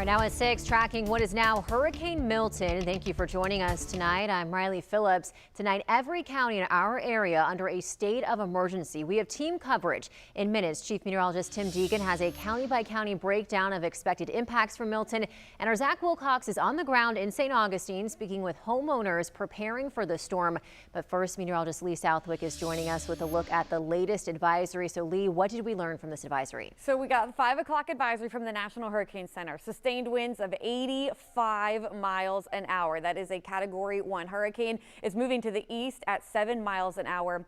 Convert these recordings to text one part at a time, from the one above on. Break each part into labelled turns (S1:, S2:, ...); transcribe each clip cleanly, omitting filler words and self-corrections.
S1: Right now at 6, tracking what is now Hurricane Milton. Thank you for joining us tonight. I'm Riley Phillips. Tonight, every county in our area under a state of emergency. We have team coverage. In minutes, Chief Meteorologist Tim Deegan has a county-by-county breakdown of expected impacts from Milton. And our Zach Wilcox is on the ground in St. Augustine, speaking with homeowners preparing for the storm. But first, meteorologist Lee Southwick is joining us with a look at the latest advisory. So, Lee, what did we learn from this advisory?
S2: So we got the 5 o'clock advisory from the National Hurricane Center. Sustained winds of 85 miles an hour. That is a Category 1 hurricane. It's moving to the east at 7 miles an hour.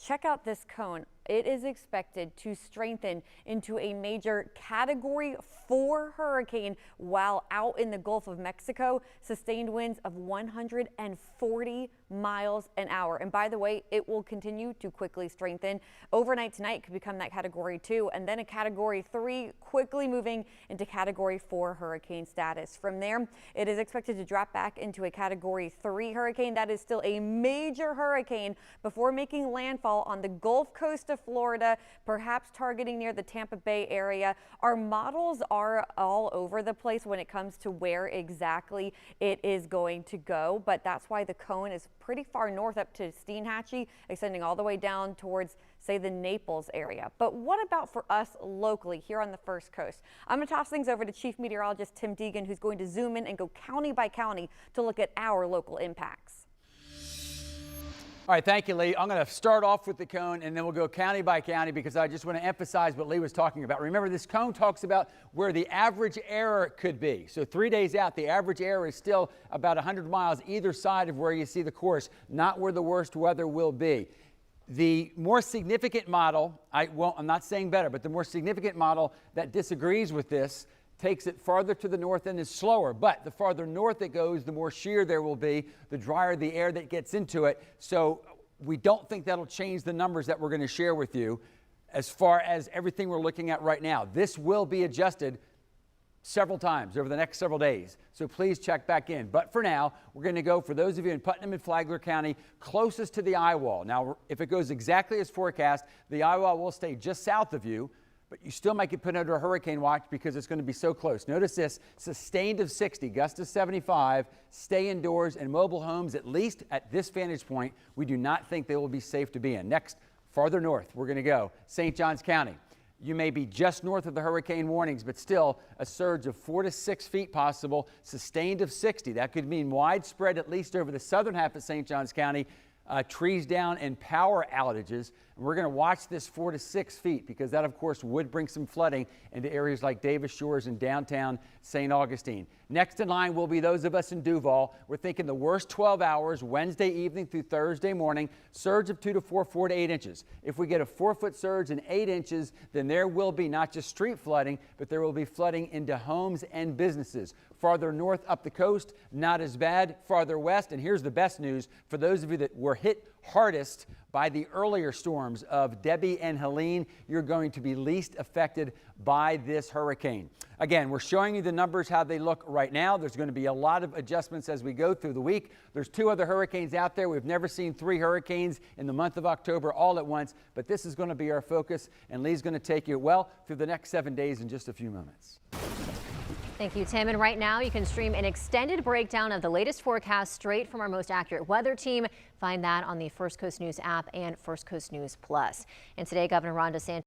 S2: Check out this cone. It is expected to strengthen into a major Category 4 hurricane while out in the Gulf of Mexico. Sustained winds of 140 miles an hour. And by the way, it will continue to quickly strengthen. Overnight tonight, it could become that Category 2 and then a Category 3, quickly moving into Category 4 hurricane status. From there, it is expected to drop back into a Category 3 hurricane. That is still a major hurricane before making landfall on the Gulf Coast of Florida, perhaps targeting near the Tampa Bay area. Our models are all over the place when it comes to where exactly it is going to go, but that's why the cone is pretty far north up to Steinhatchee, extending all the way down towards, say, the Naples area. But what about for us locally here on the First Coast? I'm going to toss things over to Chief Meteorologist Tim Deegan, who's going to zoom in and go county by county to look at our local impacts.
S3: All right, thank you, Lee. I'm going to start off with the cone, and then we'll go county by county because I just want to emphasize what Lee was talking about. Remember, this cone talks about where the average error could be. So 3 days out, the average error is still about 100 miles either side of where you see the course, not where the worst weather will be. The more significant model, I'm not saying better, but the more significant model that disagrees with this takes it farther to the north and is slower. But the farther north it goes, the more shear there will be, the drier the air that gets into it. So we don't think that'll change the numbers that we're going to share with you as far as everything we're looking at right now. This will be adjusted several times over the next several days. So please check back in. But for now, we're going to go, for those of you in Putnam and Flagler County, closest to the eye wall. Now, if it goes exactly as forecast, the eye wall will stay just south of you, but you still might get put under a hurricane watch because it's going to be so close. Notice this: sustained of 60, gust of 75, stay indoors, and mobile homes, at least at this vantage point, we do not think they will be safe to be in. Next, farther north, we're going to go St. Johns County. You may be just north of the hurricane warnings, but still a surge of 4 to 6 feet possible, sustained of 60. That could mean widespread, at least over the southern half of St. Johns County, trees down and power outages. And we're going to watch this 4 to 6 feet because that, of course, would bring some flooding into areas like Davis Shores and downtown St. Augustine. Next in line will be those of us in Duval. We're thinking the worst 12 hours, Wednesday evening through Thursday morning, surge of 2 to 4, 4 to 8 inches. If we get a 4-foot surge and 8 inches, then there will be not just street flooding, but there will be flooding into homes and businesses. Farther north up the coast, not as bad. Farther west, and here's the best news for those of you that were hit hardest by the earlier storms of Debbie and Helene, you're going to be least affected by this hurricane. Again, we're showing you the numbers, how they look right now. There's going to be a lot of adjustments as we go through the week. There's 2 other hurricanes out there. We've never seen 3 hurricanes in the month of October all at once, but this is going to be our focus, and Lee's going to take you, well, through the next 7 days in just a few moments.
S1: Thank you, Tim. And right now you can stream an extended breakdown of the latest forecast straight from our most accurate weather team. Find that on the First Coast News app and First Coast News Plus. And today, Governor Ron DeSantis